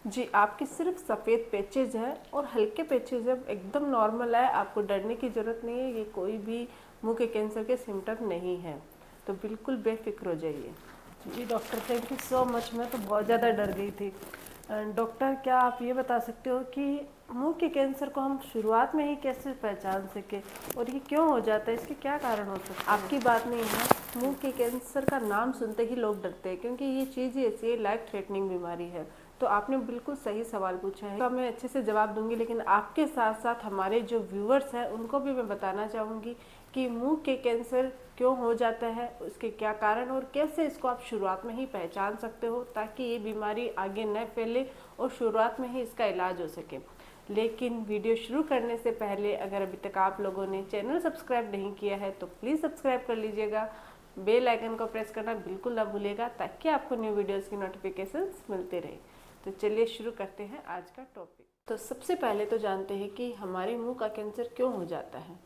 जी, आपकी सिर्फ सफ़ेद पैचेज़ है और हल्के पैचेज़ है, एकदम नॉर्मल है, आपको डरने की ज़रूरत नहीं है। ये कोई भी मुंह के कैंसर के सिम्टम नहीं है, तो बिल्कुल बेफिक्र हो जाइए। जी doctor, thank you so much. मैं तो बहुत ज़्यादा डर गई थी। डॉक्टर, क्या आप ये बता सकते हो कि मुंह के कैंसर को हम शुरुआत में ही कैसे पहचान सके और ये क्यों हो जाता है, इसके क्या कारण हो सकते हैं? आपकी बात नहीं है, मुंह के कैंसर का नाम सुनते ही लोग डरते हैं, क्योंकि ये चीज़ ही ऐसी है, लाइफ थ्रेटनिंग बीमारी है। तो आपने बिल्कुल सही सवाल पूछा है, तो मैं अच्छे से जवाब दूंगी, लेकिन आपके साथ साथ हमारे जो व्यूअर्स हैं उनको भी मैं बताना चाहूँगी कि मुंह के कैंसर क्यों हो जाता है, उसके क्या कारण और कैसे इसको आप शुरुआत में ही पहचान सकते हो, ताकि ये बीमारी आगे न फैले और शुरुआत में ही इसका इलाज हो सके। लेकिन वीडियो शुरू करने से पहले अगर अभी तक आप लोगों ने चैनल सब्सक्राइब नहीं किया है तो प्लीज़ सब्सक्राइब कर लीजिएगा, बेल आइकन को प्रेस करना बिल्कुल ना भूलिएगा, ताकि आपको न्यू वीडियोस की नोटिफिकेशंस मिलते रहे। तो चलिए शुरू करते हैं आज का टॉपिक। तो सबसे पहले तो जानते हैं कि हमारे मुंह का कैंसर क्यों हो जाता है।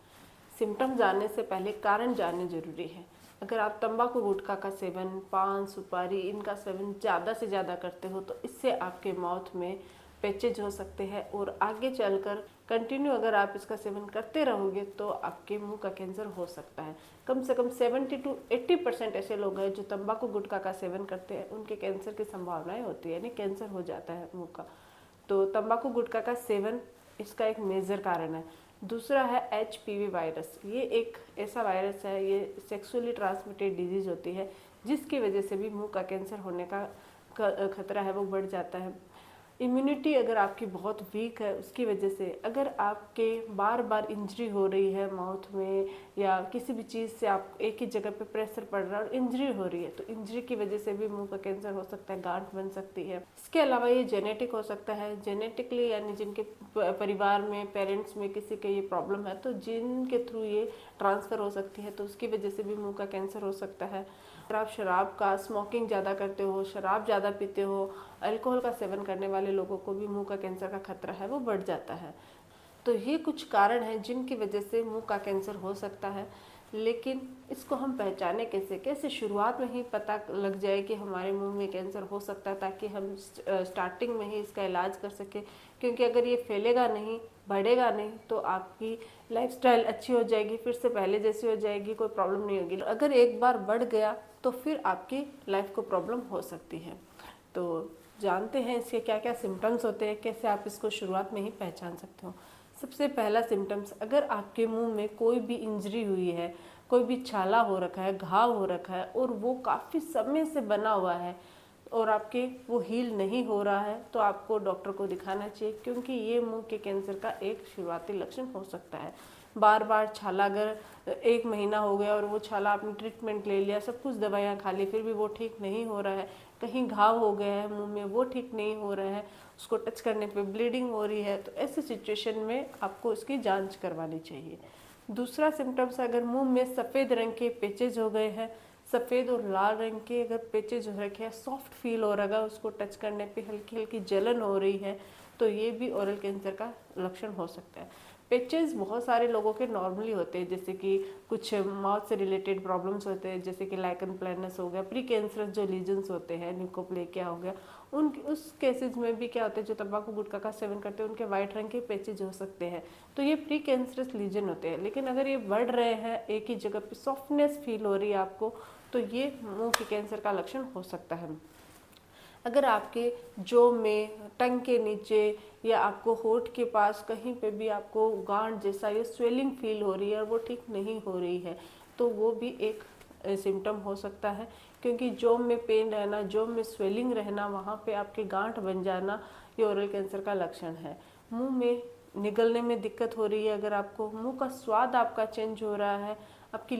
सिम्टम जानने से पहले कारण जानने जरूरी है। अगर आप तंबाकू गुटखा का सेवन, पान, सुपारी इनका सेवन ज़्यादा से ज़्यादा करते हो तो इससे आपके माउथ में पैचेज हो सकते हैं और आगे चलकर कंटिन्यू अगर आप इसका सेवन करते रहोगे तो आपके मुंह का कैंसर हो सकता है। कम से कम 70 to 80% ऐसे लोग हैं जो तंबाकू गुटखा का सेवन करते हैं, उनके कैंसर की संभावनाएं होती है, यानी कैंसर हो जाता है मुंह का। तो तंबाकू गुटखा का सेवन इसका एक मेजर कारण है। दूसरा है HPV वायरस। ये एक ऐसा वायरस है, ये सेक्सुअली ट्रांसमिटेड डिजीज होती है, जिसकी वजह से भी मुंह का कैंसर होने का खतरा है वो बढ़ जाता है। इम्यूनिटी अगर आपकी बहुत वीक है उसकी वजह से, अगर आपके बार बार इंजरी हो रही है माउथ में या किसी भी चीज़ से आप एक ही जगह पे प्रेशर पड़ रहा है और इंजरी हो रही है, तो इंजरी की वजह से भी मुंह का कैंसर हो सकता है, गांठ बन सकती है। इसके अलावा ये जेनेटिक हो सकता है, जेनेटिकली यानी जिनके परिवार में पेरेंट्स में किसी के ये प्रॉब्लम है तो जिनके थ्रू ये ट्रांसफ़र हो सकती है, तो उसकी वजह से भी मुंह का कैंसर हो सकता है। अगर आप शराब का स्मोकिंग ज़्यादा करते हो, शराब ज़्यादा पीते हो, अल्कोहल का सेवन करने वाले लोगों को भी मुंह का कैंसर का खतरा है वो बढ़ जाता है। तो ये कुछ कारण हैं जिनकी वजह से मुंह का कैंसर हो सकता है। लेकिन इसको हम पहचाने कैसे, कैसे शुरुआत में ही पता लग जाए कि हमारे मुंह में कैंसर हो सकता है, ताकि हम स्टार्टिंग में ही इसका इलाज कर सकें। क्योंकि अगर ये फैलेगा नहीं, बढ़ेगा नहीं, तो आपकी लाइफस्टाइल अच्छी हो जाएगी, फिर से पहले जैसी हो जाएगी, कोई प्रॉब्लम नहीं होगी। अगर एक बार बढ़ गया तो फिर आपकी लाइफ को प्रॉब्लम हो सकती है। तो जानते हैं इसके क्या क्या सिम्टम्स होते हैं, कैसे आप इसको शुरुआत में ही पहचान सकते हो। सबसे पहला सिम्टम्स, अगर आपके मुंह में कोई भी इंजरी हुई है, कोई भी छाला हो रखा है, घाव हो रखा है और वो काफ़ी समय से बना हुआ है और आपके वो हील नहीं हो रहा है, तो आपको डॉक्टर को दिखाना चाहिए, क्योंकि ये मुंह के कैंसर का एक शुरुआती लक्षण हो सकता है। बार बार छाला, अगर 1 महीना हो गया और वो छाला आपने ट्रीटमेंट ले लिया, सब कुछ दवाइयाँ खा ली, फिर भी वो ठीक नहीं हो रहा है, कहीं घाव हो गया है मुंह में वो ठीक नहीं हो रहा है, उसको टच करने पे ब्लीडिंग हो रही है, तो ऐसी सिचुएशन में आपको इसकी जांच करवानी चाहिए। दूसरा सिम्टम्स, अगर मुंह में सफ़ेद रंग के पेचेज हो गए हैं, सफ़ेद और लाल रंग के अगर पेचेज हो रखे हैं, सॉफ्ट फील हो रहा है, उसको टच करने पे हल्की हल्की जलन हो रही है, तो ये भी ओरल कैंसर का लक्षण हो सकता है। पेचेस बहुत सारे लोगों के नॉर्मली होते हैं, जैसे कि कुछ माउथ से रिलेटेड प्रॉब्लम्स होते हैं, जैसे कि लाइकन प्लानस हो गया, प्री कैंसरस जो लीजन्स होते हैं, न्यूकोप्लेकिया हो गया, उन उस केसेस में भी क्या होता है, जो तंबाकू गुटखा का सेवन करते हैं उनके वाइट रंग के पेचेज हो सकते हैं, तो ये प्री कैंसरस लीजन होते हैं। लेकिन अगर ये बढ़ रहे हैं, एक ही जगह पे सॉफ्टनेस फील हो रही है आपको, तो ये मुंह के कैंसर का लक्षण हो सकता है। अगर आपके जो में, टंग के नीचे या आपको होठ के पास कहीं पे भी आपको गांठ जैसा ये स्वेलिंग फील हो रही है और वो ठीक नहीं हो रही है, तो वो भी एक सिम्टम हो सकता है। क्योंकि जोम में पेन रहना, जोम में स्वेलिंग रहना, वहाँ पे आपके गांठ बन जाना, ये ओरल कैंसर का लक्षण है। मुंह में निगलने में दिक्कत हो रही है, अगर आपको मुंह का स्वाद आपका चेंज हो रहा है, आपकी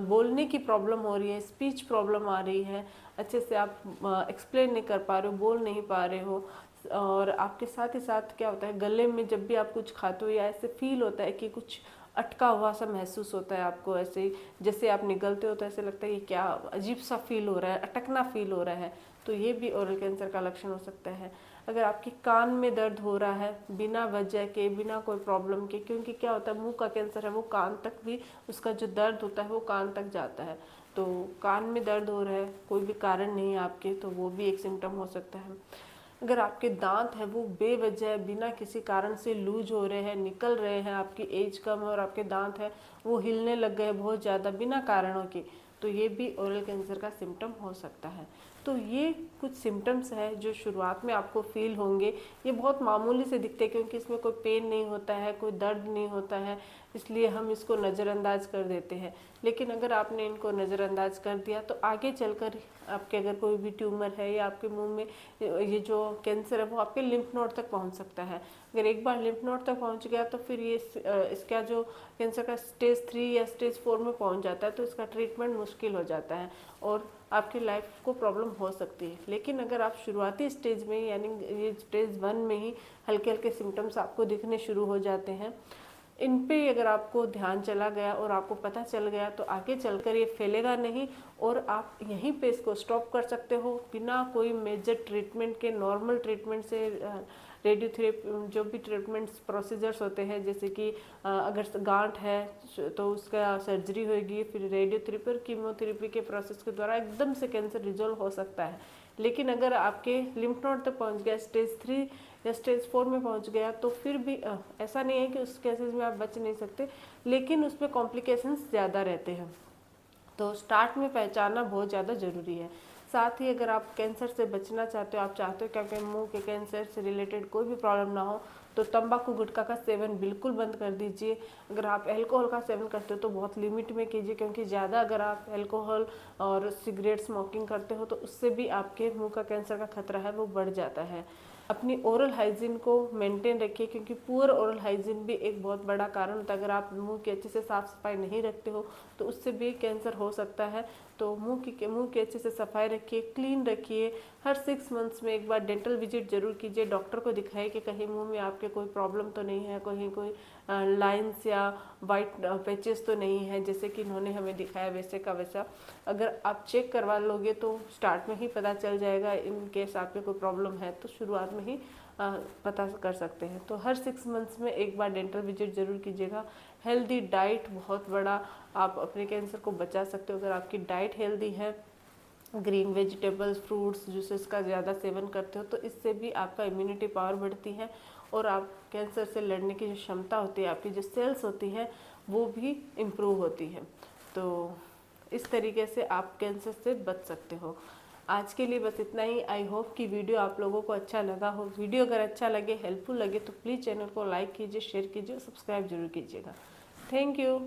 बोलने की प्रॉब्लम हो रही है, स्पीच प्रॉब्लम आ रही है, अच्छे से आप एक्सप्लेन नहीं कर पा रहे हो, बोल नहीं पा रहे हो, और आपके साथ ही साथ क्या होता है, गले में जब भी आप कुछ खाते हो या ऐसे फील होता है कि कुछ अटका हुआ सा महसूस होता है आपको, ऐसे जैसे आप निगलते हो तो ऐसे लगता है कि क्या अजीब सा फील हो रहा है, अटकना फील हो रहा है, तो ये भी ओरल कैंसर का लक्षण हो सकता है। अगर आपके कान में दर्द हो रहा है बिना वजह के, बिना कोई प्रॉब्लम के, क्योंकि क्या होता है मुंह का कैंसर है वो कान तक भी, उसका जो दर्द होता है वो कान तक जाता है, तो कान में दर्द हो रहा है कोई भी कारण नहीं है आपके, तो वो भी एक सिम्टम हो सकता है। अगर आपके दांत है वो बेवजह बिना किसी कारण से लूज हो रहे हैं, निकल रहे हैं, आपकी एज कम है और आपके दांत है वो हिलने लग गए बहुत ज़्यादा बिना कारणों के, तो ये भी ओरल कैंसर का सिम्टम हो सकता है। तो ये कुछ सिम्टम्स है जो शुरुआत में आपको फील होंगे। ये बहुत मामूली से दिखते हैं क्योंकि इसमें कोई पेन नहीं होता है, कोई दर्द नहीं होता है, इसलिए हम इसको नज़रअंदाज कर देते हैं। लेकिन अगर आपने इनको नज़रअंदाज कर दिया तो आगे चलकर आपके अगर कोई भी ट्यूमर है या आपके मुंह में ये जो कैंसर है वो आपके लिम्फ नोड तक पहुंच सकता है। अगर एक बार लिम्फ नोड तक पहुंच गया तो फिर ये इसका जो कैंसर का स्टेज 3 या स्टेज 4 में पहुंच जाता है तो इसका ट्रीटमेंट मुश्किल हो जाता है और आपकी लाइफ को प्रॉब्लम हो सकती है। लेकिन अगर आप शुरुआती स्टेज में यानी ये स्टेज 1 में ही हल्के हल्के सिम्टम्स आपको दिखने शुरू हो जाते हैं, इन पे अगर आपको ध्यान चला गया और आपको पता चल गया तो आगे चलकर ये फैलेगा नहीं और आप यहीं पे इसको स्टॉप कर सकते हो बिना कोई मेजर ट्रीटमेंट के। नॉर्मल ट्रीटमेंट से रेडियोथेरेपी जो भी ट्रीटमेंट्स प्रोसीजर्स होते हैं, जैसे कि अगर गांठ है तो उसका सर्जरी होगी, फिर रेडियोथेरेपी और कीमोथेरेपी के प्रोसेस के द्वारा एकदम से कैंसर रिजॉल्व हो सकता है। लेकिन अगर आपके लिम्फ नोड तक पहुंच गया, स्टेज 3 या स्टेज 4 में पहुंच गया, तो फिर भी ऐसा नहीं है कि उस केसेस में आप बच नहीं सकते, लेकिन उसमें कॉम्प्लिकेशंस ज़्यादा रहते हैं। तो स्टार्ट में पहचानना बहुत ज़्यादा ज़रूरी है। साथ ही अगर आप कैंसर से बचना चाहते हो, आप चाहते हो कि आपके मुंह के कैंसर से रिलेटेड कोई भी प्रॉब्लम ना हो, तो तंबाकू गुटखा का सेवन बिल्कुल बंद कर दीजिए। अगर आप अल्कोहल का सेवन करते हो तो बहुत लिमिट में कीजिए, क्योंकि ज़्यादा अगर आप अल्कोहल और सिगरेट स्मोकिंग करते हो तो उससे भी आपके मुंह का कैंसर का खतरा है वो बढ़ जाता है। अपनी ओरल हाइजीन को मेंटेन रखिए, क्योंकि पुअर ओरल हाइजीन भी एक बहुत बड़ा कारण होता है। अगर आप मुंह की अच्छे से साफ सफाई नहीं रखते हो तो उससे भी कैंसर हो सकता है। तो मुंह की अच्छे से सफाई रखिए, क्लीन रखिए। हर 6 मंथ्स में एक बार डेंटल विजिट जरूर कीजिए, डॉक्टर को दिखाइए कि कहीं मुंह में आपके कोई प्रॉब्लम तो नहीं है, कहीं कोई लाइंस या वाइट पैचेस तो नहीं है जैसे कि इन्होंने हमें दिखाया वैसे का वैसा। अगर आप चेक करवा लोगे तो स्टार्ट में ही पता चल जाएगा। इन केस आपके कोई प्रॉब्लम है तो शुरुआत में ही पता कर सकते हैं। तो हर 6 मंथ्स में एक बार डेंटल विजिट जरूर कीजिएगा। हेल्दी डाइट बहुत बड़ा आप अपने कैंसर को बचा सकते हो। अगर आपकी डाइट हेल्दी है, ग्रीन वेजिटेबल्स, फ्रूट्स, जूसेस का ज़्यादा सेवन करते हो तो इससे भी आपका इम्यूनिटी पावर बढ़ती है और आप कैंसर से लड़ने की जो क्षमता होती है, आपकी जो सेल्स होती है वो भी इम्प्रूव होती है। तो इस तरीके से आप कैंसर से बच सकते हो। आज के लिए बस इतना ही। आई होप कि वीडियो आप लोगों को अच्छा लगा हो। वीडियो अगर अच्छा लगे, हेल्पफुल लगे तो प्लीज़ चैनल को लाइक कीजिए, शेयर कीजिए, सब्सक्राइब जरूर कीजिएगा। Thank you.